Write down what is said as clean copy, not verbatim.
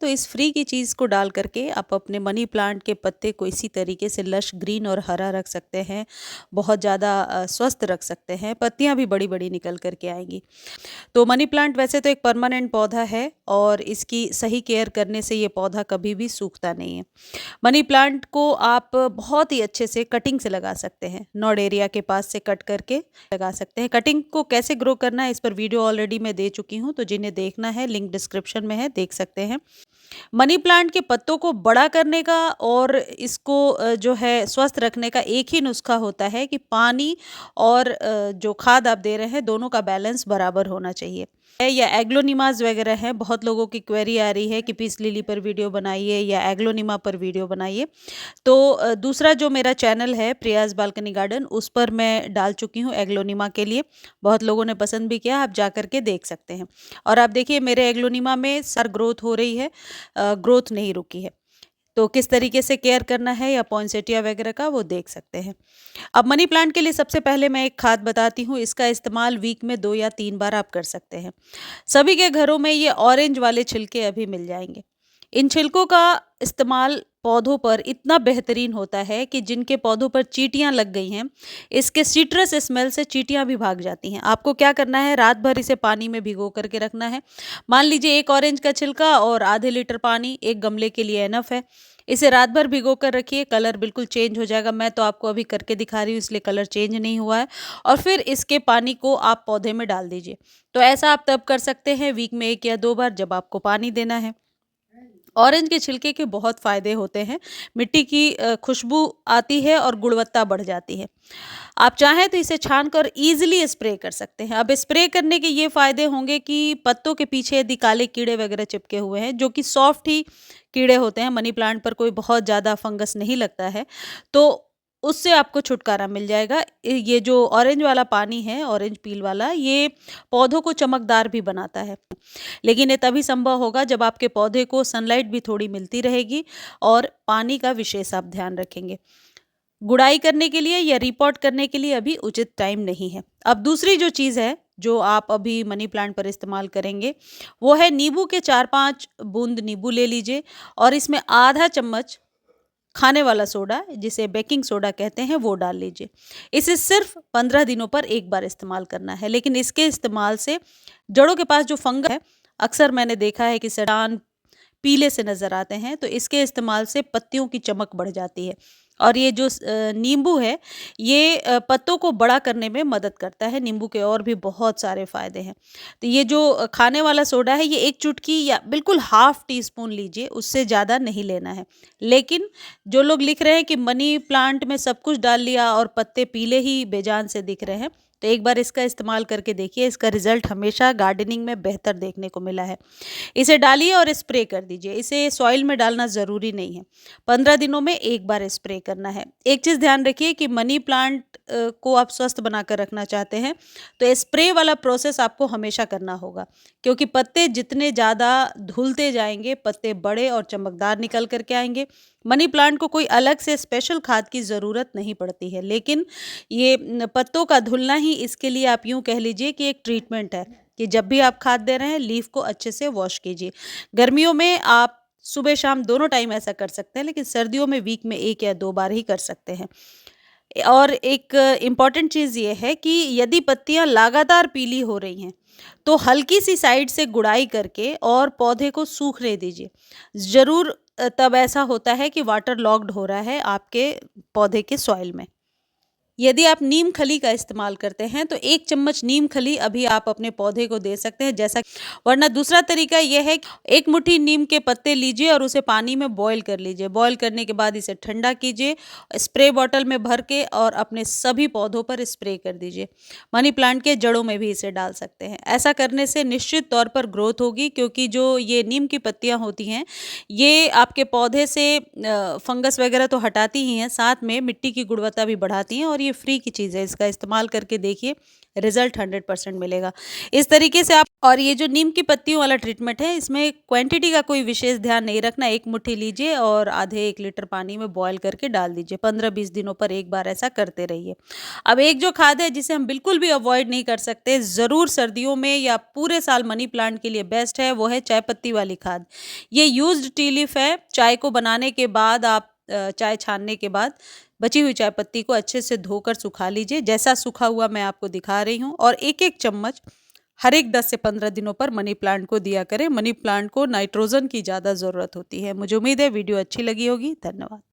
तो इस फ्री की चीज़ को डाल करके आप अपने मनी प्लांट के पत्ते को इसी तरीके से लश ग्रीन और हरा रख सकते हैं, बहुत ज़्यादा स्वस्थ रख सकते हैं, पत्तियाँ भी बड़ी बड़ी निकल करके आएंगी। तो मनी प्लांट वैसे तो एक परमानेंट पौधा है और इसकी सही केयर करने से ये पौधा कभी भी सूखता नहीं है। मनी प्लांट को आप बहुत ही अच्छे से कटिंग से लगा सकते हैं, नॉड एरिया के पास से कट करके लगा सकते हैं। कटिंग को कैसे ग्रो करना है इस पर वीडियो ऑलरेडी मैं दे चुकी हूँ, तो जिन्हें देखना है लिंक डिस्क्रिप्शन में है, देख सकते हैं। मनी प्लांट के पत्तों को बड़ा करने का और इसको जो है स्वस्थ रखने का एक ही नुस्खा होता है कि पानी और जो खाद आप दे रहे हैं दोनों का बैलेंस बराबर होना चाहिए। या एग्लोनिमास वगैरह है, बहुत लोगों की क्वेरी आ रही है कि पीस लिली पर वीडियो बनाइए या एग्लोनिमा पर वीडियो बनाइए। तो दूसरा जो मेरा चैनल है प्रियाज बालकनी गार्डन, उस पर मैं डाल चुकी हूँ एग्लोनिमा के लिए, बहुत लोगों ने पसंद भी किया, आप जा करके देख सकते हैं। और आप देखिए मेरे एग्लोनिमा में सर ग्रोथ हो रही है, ग्रोथ नहीं रुकी है। तो किस तरीके से केयर करना है या पॉइंसेटिया वगैरह का वो देख सकते हैं। अब मनी प्लांट के लिए सबसे पहले मैं एक खाद बताती हूँ, इसका इस्तेमाल वीक में 2 या 3 बार आप कर सकते हैं। सभी के घरों में ये ऑरेंज वाले छिलके अभी मिल जाएंगे। इन छिलकों का इस्तेमाल पौधों पर इतना बेहतरीन होता है कि जिनके पौधों पर चींटियां लग गई हैं, इसके सिट्रस स्मेल से चींटियां भी भाग जाती हैं। आपको क्या करना है, रात भर इसे पानी में भिगो करके रखना है। मान लीजिए एक ऑरेंज का छिलका और आधे लीटर पानी एक गमले के लिए एनफ है। इसे रात भर भिगो कर रखिए, कलर बिल्कुल चेंज हो जाएगा। मैं तो आपको अभी करके दिखा रही हूँ इसलिए कलर चेंज नहीं हुआ है। और फिर इसके पानी को आप पौधे में डाल दीजिए। तो ऐसा आप तब कर सकते हैं वीक में 1 या 2 बार, जब आपको पानी देना है। ऑरेंज के छिलके के बहुत फ़ायदे होते हैं, मिट्टी की खुशबू आती है और गुणवत्ता बढ़ जाती है। आप चाहें तो इसे छान कर ईजिली स्प्रे कर सकते हैं। अब स्प्रे करने के ये फ़ायदे होंगे कि पत्तों के पीछे यदि काले कीड़े वगैरह चिपके हुए हैं, जो कि सॉफ्ट ही कीड़े होते हैं, मनी प्लांट पर कोई बहुत ज़्यादा फंगस नहीं लगता है, तो उससे आपको छुटकारा मिल जाएगा। ये जो ऑरेंज वाला पानी है, ऑरेंज पील वाला, ये पौधों को चमकदार भी बनाता है। लेकिन ये तभी संभव होगा जब आपके पौधे को सनलाइट भी थोड़ी मिलती रहेगी और पानी का विशेष आप ध्यान रखेंगे। गुड़ाई करने के लिए या रिपोर्ट करने के लिए अभी उचित टाइम नहीं है। अब दूसरी जो चीज़ है जो आप अभी मनी प्लांट पर इस्तेमाल करेंगे, वो है नींबू के 4-5 बूंद नींबू ले लीजिए और इसमें आधा चम्मच खाने वाला सोडा, जिसे बेकिंग सोडा कहते हैं, वो डाल लीजिए। इसे सिर्फ 15 दिनों पर एक बार इस्तेमाल करना है। लेकिन इसके इस्तेमाल से जड़ों के पास जो फंगस है, अक्सर मैंने देखा है कि सड़ान पीले से नज़र आते हैं, तो इसके इस्तेमाल से पत्तियों की चमक बढ़ जाती है। और ये जो नींबू है, ये पत्तों को बड़ा करने में मदद करता है। नींबू के और भी बहुत सारे फ़ायदे हैं। तो ये जो खाने वाला सोडा है, ये 1 चुटकी या बिल्कुल हाफ़ टी स्पून लीजिए, उससे ज़्यादा नहीं लेना है। लेकिन जो लोग लिख रहे हैं कि मनी प्लांट में सब कुछ डाल लिया और पत्ते पीले ही बेजान से दिख रहे हैं, तो एक बार इसका इस्तेमाल करके देखिए, इसका रिज़ल्ट हमेशा गार्डनिंग में बेहतर देखने को मिला है। इसे डालिए और स्प्रे कर दीजिए। इसे सॉइल में डालना ज़रूरी नहीं है। 15 दिनों में एक बार स्प्रे करना है। एक चीज़ ध्यान रखिए कि मनी प्लांट को आप स्वस्थ बनाकर रखना चाहते हैं, तो स्प्रे वाला प्रोसेस आपको हमेशा करना होगा, क्योंकि पत्ते जितने ज़्यादा धुलते जाएंगे, पत्ते बड़े और चमकदार निकल करके आएंगे। मनी प्लांट को कोई अलग से स्पेशल खाद की ज़रूरत नहीं पड़ती है, लेकिन ये पत्तों का धुलना ही इसके लिए आप यूँ कह लीजिए कि एक ट्रीटमेंट है कि जब भी आप खाद दे रहे हैं, लीफ को अच्छे से वॉश कीजिए। गर्मियों में आप सुबह शाम दोनों टाइम ऐसा कर सकते हैं, लेकिन सर्दियों में वीक में 1 या 2 बार ही कर सकते हैं। और एक इम्पॉर्टेंट चीज़ ये है कि यदि पत्तियां लगातार पीली हो रही हैं, तो हल्की सी साइड से गुड़ाई करके और पौधे को सूखने दीजिए। ज़रूर तब ऐसा होता है कि वाटर लॉक्ड हो रहा है आपके पौधे के सॉइल में। यदि आप नीम खली का इस्तेमाल करते हैं, तो 1 चम्मच नीम खली अभी आप अपने पौधे को दे सकते हैं, जैसा। वरना दूसरा तरीका यह है कि 1 मुट्ठी नीम के पत्ते लीजिए और उसे पानी में बॉईल कर लीजिए। बॉईल करने के बाद इसे ठंडा कीजिए, स्प्रे बॉटल में भर के और अपने सभी पौधों पर स्प्रे कर दीजिए। मनी प्लांट के जड़ों में भी इसे डाल सकते हैं। ऐसा करने से निश्चित तौर पर ग्रोथ होगी, क्योंकि जो ये नीम की पत्तियाँ होती हैं, ये आपके पौधे से फंगस वगैरह तो हटाती ही हैं, साथ में मिट्टी की गुणवत्ता भी बढ़ाती हैं और ये फ्री की चीज़ है। इसका इस्तेमाल करके देखिए, रिजल्ट 100% मिलेगा। इस तरीके से आप और ये जो नीम की पत्तियों वाला ट्रीटमेंट है, इसमें क्वांटिटी का कोई विशेष ध्यान नहीं रखना। 1 मुट्ठी लीजिए और आधे 1 लीटर पानी में बॉयल करके डाल दीजिए। 15-20 दिनों पर एक बार ऐसा करते रहिए। अब एक जो खाद है जिसे हम बिल्कुल भी अवॉइड नहीं कर सकते, ज़रूर सर्दियों में या पूरे साल मनी प्लांट के लिए बेस्ट है, वो है चाय पत्ती वाली खाद। ये यूज्ड टी लीफ है। चाय को बनाने के बाद आप चाय छानने के बाद बची हुई चाय पत्ती को अच्छे से धोकर सुखा लीजिए। जैसा सूखा हुआ मैं आपको दिखा रही हूँ, और 1-1 चम्मच हर एक 10 से 15 दिनों पर मनी प्लांट को दिया करें। मनी प्लांट को नाइट्रोजन की ज़्यादा ज़रूरत होती है। मुझे उम्मीद है वीडियो अच्छी लगी होगी। धन्यवाद।